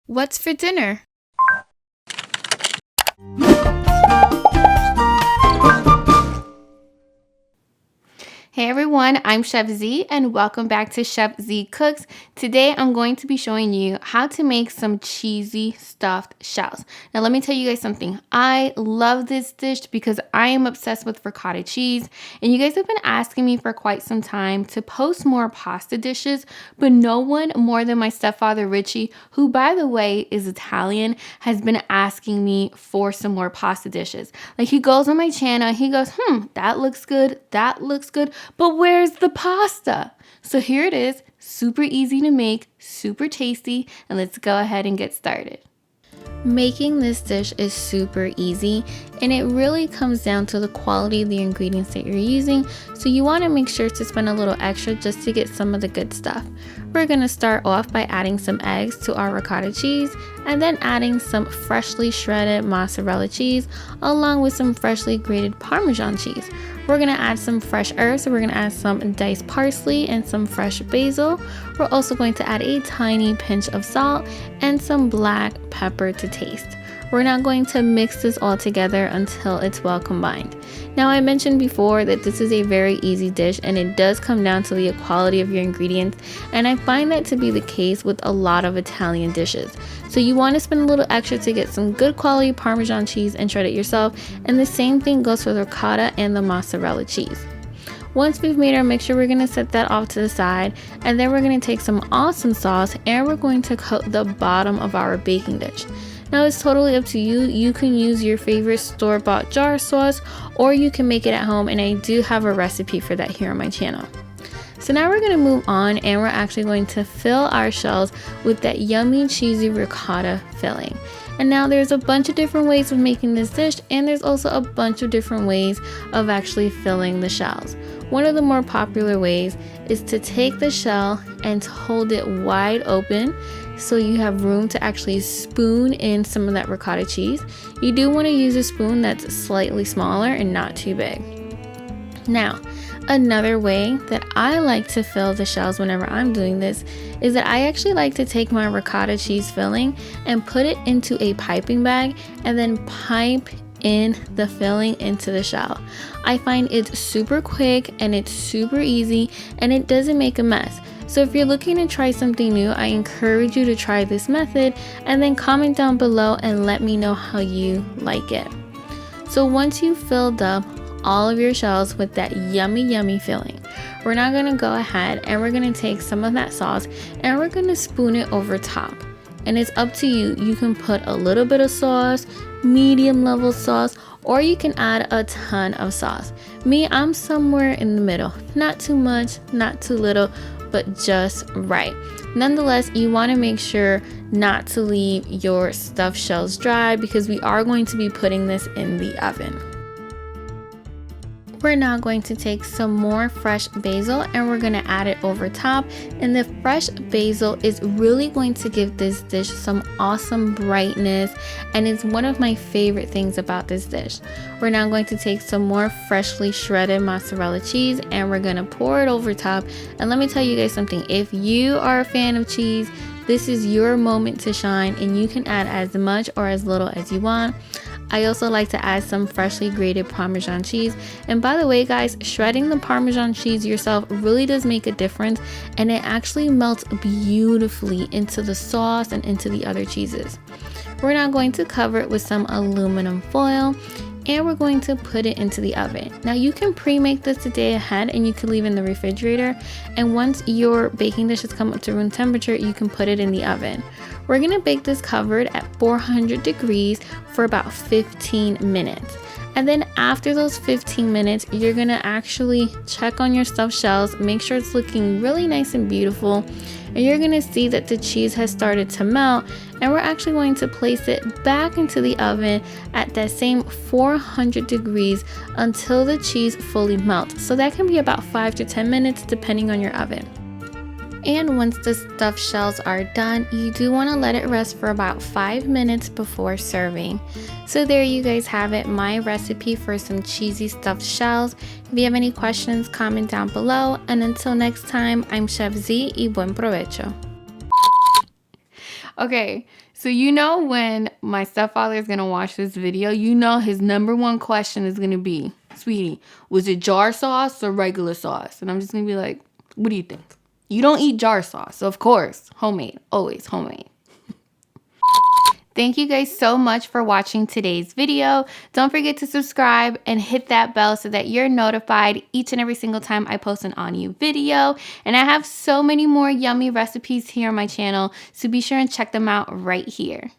What's for dinner? Hey everyone, I'm Chef Z and welcome back to Chef Z Cooks. Today I'm going to be showing you how to make some cheesy stuffed shells. Now let me tell you guys something. I love this dish because I am obsessed with ricotta cheese, and you guys have been asking me for quite some time to post more pasta dishes, but no one more than my stepfather Richie, who by the way is Italian, has been asking me for some more pasta dishes. Like he goes on my channel, he goes, that looks good, but where's the pasta? So here it is, super easy to make, super tasty, and let's go ahead and get started. Making this dish is super easy, and it really comes down to the quality of the ingredients that you're using, so you want to make sure to spend a little extra just to get some of the good stuff. We're going to start off by adding some eggs to our ricotta cheese, and then adding some freshly shredded mozzarella cheese along with some freshly grated Parmesan cheese. We're going to add some fresh herbs, so we're going to add some diced parsley and some fresh basil. We're also going to add a tiny pinch of salt and some black pepper to taste. We're now going to mix this all together until it's well combined. Now I mentioned before that this is a very easy dish, and it does come down to the quality of your ingredients, and I find that to be the case with a lot of Italian dishes. So you want to spend a little extra to get some good quality Parmesan cheese and shred it yourself, and the same thing goes for the ricotta and the mozzarella cheese. Once we've made our mixture, we're going to set that off to the side, and then we're going to take some awesome sauce and we're going to coat the bottom of our baking dish. Now it's totally up to you. You can use your favorite store-bought jar sauce, or you can make it at home, and I do have a recipe for that here on my channel. So now we're going to move on, and we're actually going to fill our shells with that yummy cheesy ricotta filling. And now there's a bunch of different ways of making this dish, and there's also a bunch of different ways of actually filling the shells. One of the more popular ways is to take the shell and hold it wide open so you have room to actually spoon in some of that ricotta cheese. You do want to use a spoon that's slightly smaller and not too big. Now, another way that I like to fill the shells whenever I'm doing this is that I actually like to take my ricotta cheese filling and put it into a piping bag and then pipe in the filling into the shell. I find it's super quick and it's super easy, and it doesn't make a mess. So if you're looking to try something new, I encourage you to try this method and then comment down below and let me know how you like it. So once you've filled up all of your shells with that yummy filling, we're now going to go ahead and we're going to take some of that sauce and we're going to spoon it over top. And it's up to you. You can put a little bit of sauce, medium level sauce, or you can add a ton of sauce. Me, I'm somewhere in the middle. Not too much, not too little, but just right. Nonetheless, you want to make sure not to leave your stuffed shells dry because we are going to be putting this in the oven. We're now going to take some more fresh basil and we're going to add it over top, and the fresh basil is really going to give this dish some awesome brightness, and it's one of my favorite things about this dish. We're now going to take some more freshly shredded mozzarella cheese and we're going to pour it over top. And let me tell you guys something, if you are a fan of cheese, this is your moment to shine, and you can add as much or as little as you want. I also like to add some freshly grated Parmesan cheese. And by the way guys, shredding the Parmesan cheese yourself really does make a difference, and it actually melts beautifully into the sauce and into the other cheeses. We're now going to cover it with some aluminum foil, and we're going to put it into the oven. Now you can pre-make this a day ahead and you can leave it in the refrigerator, and once your baking dish has come up to room temperature, you can put it in the oven. We're gonna bake this covered at 400 degrees for about 15 minutes. And then after those 15 minutes, you're gonna actually check on your stuffed shells, make sure it's looking really nice and beautiful, and you're gonna see that the cheese has started to melt, and we're actually going to place it back into the oven at that same 400 degrees until the cheese fully melts. So that can be about 5 to 10 minutes depending on your oven. And once the stuffed shells are done, you do want to let it rest for about 5 minutes before serving. So there you guys have it, my recipe for some cheesy stuffed shells. If you have any questions, comment down below. And until next time, I'm Chef Z y buen provecho. Okay, so you know when my stepfather is gonna watch this video, you know his number one question is gonna be, sweetie, was it jar sauce or regular sauce? And I'm just gonna be like, what do you think? You don't eat jar sauce, so of course, homemade, always homemade. Thank you guys so much for watching today's video. Don't forget to subscribe and hit that bell so that you're notified each and every single time I post an all-new video. And I have so many more yummy recipes here on my channel, so be sure and check them out right here.